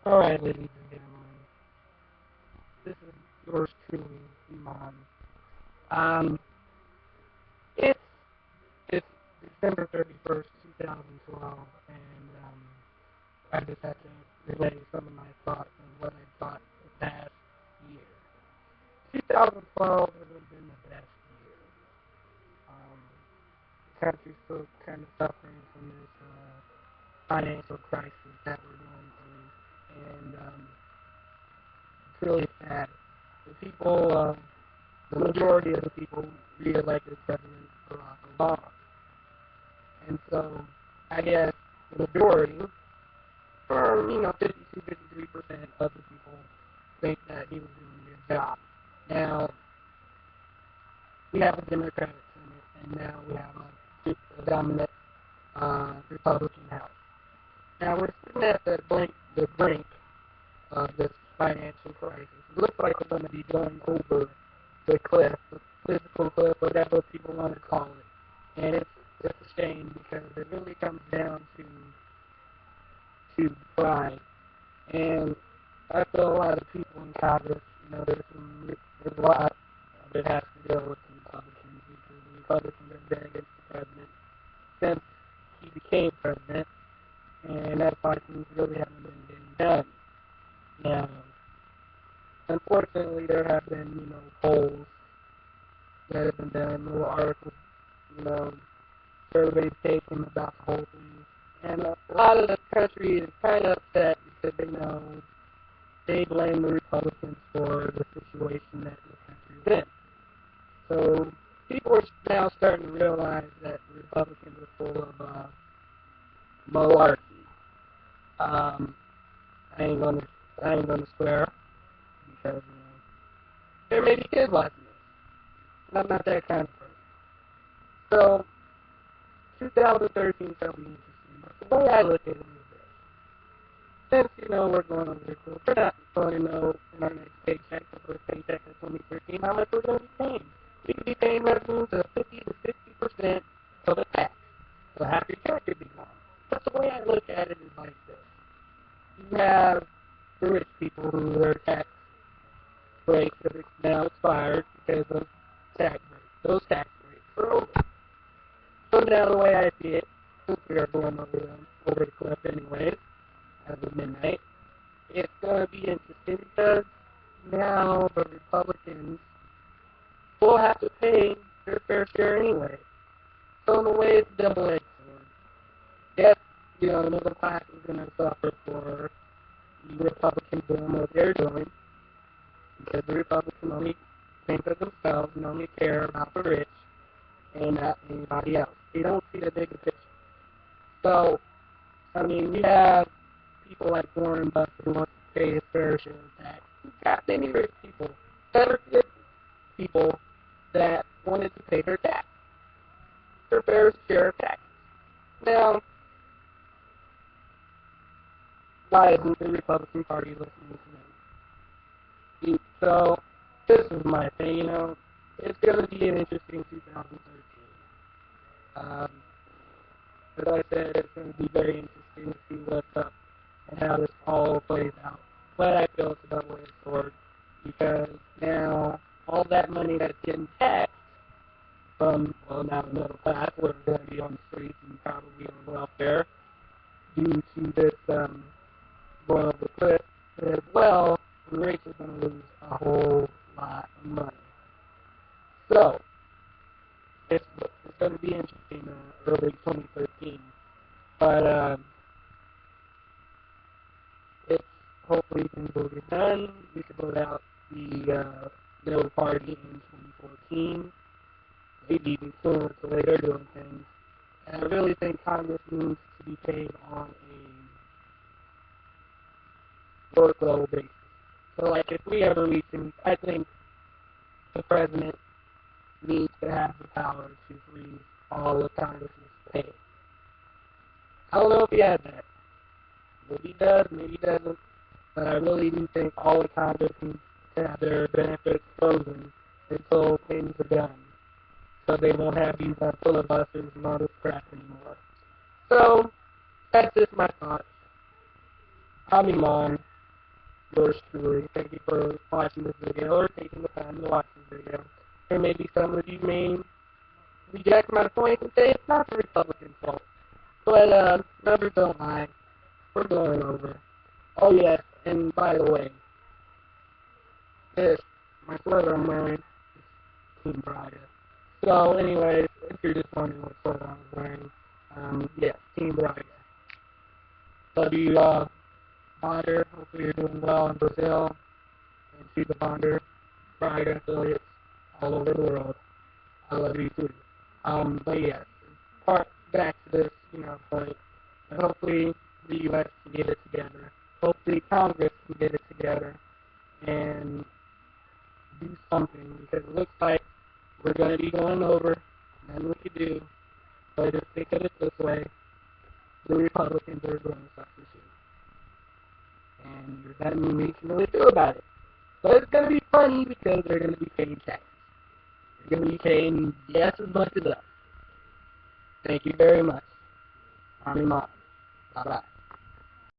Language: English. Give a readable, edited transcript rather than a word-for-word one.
Alright, ladies and gentlemen, this is yours truly, Iman. Um, it's, it's December 31st, 2012, and I just had to relay some of my thoughts on what I thought the past year. 2012 has been the best year. The country's still kind of suffering from this financial crisis that we're going through, and it's really sad. The people, the majority of the people re-elected President Barack Obama. And so, I guess the majority, or 52, 53% of the people think that he was doing a good job. Now, we have a Democratic Senate, and now we have a dominant Republican House. Now, we're sitting at the brink of this financial crisis. It looks like we're going to be going over the cliff, the physical cliff, whatever people want to call it. And it's a shame because it really comes down to pride. And I feel a lot of people in Congress, there's a lot that has to go with the Republicans because the Republicans have been against the president since he became president, and that's why things really haven't been getting done. Now, unfortunately, there have been, polls that have been done, little articles, surveys taken about the whole thing. And a lot of the country is kind of upset because they blame the Republicans for the situation that the country's in. So people are now starting to realize that the Republicans are full of malarkey. I ain't gonna swear because there may be kids watching this. And I'm not that kind of person. So 2013 shall be interesting. But the way I look at it is this. Since, we're going over the course, we're not going to know in our next paycheck, the first paycheck of 2013, how much we're going to be paying. We could be paying revenues of 50 to 60% of the tax. So half your check could be gone. But the way I look at it is like this. You have the rich people who their tax breaks have now expired because of tax breaks. Those tax breaks are over. So now the way I see it, since we are going over the cliff anyways, as of midnight, it's going to be interesting because now the Republicans will have to pay their fair share anyway. So in a way, it's a double-edged sword. Yes, the middle class is going to suffer for the Republicans doing what they're doing because the Republicans only think of themselves and only care about the rich and not anybody else. They don't see the bigger picture. So, you have people like Warren Buffett who wants to pay his fair share of tax. You've got many rich people, better people that wanted to pay their tax, their fair share of taxes. Now, why isn't the Republican Party listening to them? So, this is my thing, it's going to be an interesting 2013. As I said, it's going to be very interesting to see what's up and how this all plays out. But I feel it's a double-edged sword because now all that money that's getting taxed from, now the middle class, we're going to be on the streets and probably on welfare due to this going over the cliff. But as well, the rich are going to lose a whole lot of money. So, it's going to be interesting early 2013. But it's hopefully things will get done. We could vote out the Middle Party in 2014. Maybe even sooner to the way they're doing things. And I really think Congress needs to be paid on a workload basis. So, like, if we ever reach, I think the president needs to have the power to freeze all of Congress's pay. I don't know if he has that. Maybe he does, maybe he doesn't. But I really do think all of Congress needs to have their benefits frozen until things are done. So they won't have these filibusters and all this crap anymore. So, that's just my thoughts. I'm Iman. yours truly. Thank you for watching this video or taking the time to watch this video. Or maybe some of you may reject my point and say it's not the Republicans' fault. But, numbers don't lie. We're going over. Oh, yes, and by the way, my sweater I'm wearing is Team Braga. So, anyways, if you're just wondering what sweater I was wearing, yes, Team Braga. Love you, Bonder. Hopefully you're doing well in Brazil. And see the Bonder, Braga affiliates all over the world. I love you too. But yeah, back to this, point. And hopefully the U.S. can get it together. Hopefully Congress can get it together and do something, because it looks like we're going to be going over. Nothing we can do. But just think of it this way: the Republicans are going to suffer soon, and there's nothing we can really do about it. But it's going to be funny because they're going to be paying taxes. They're going to be paying just as much as us. Thank you very much. Army Mom. Bye-bye.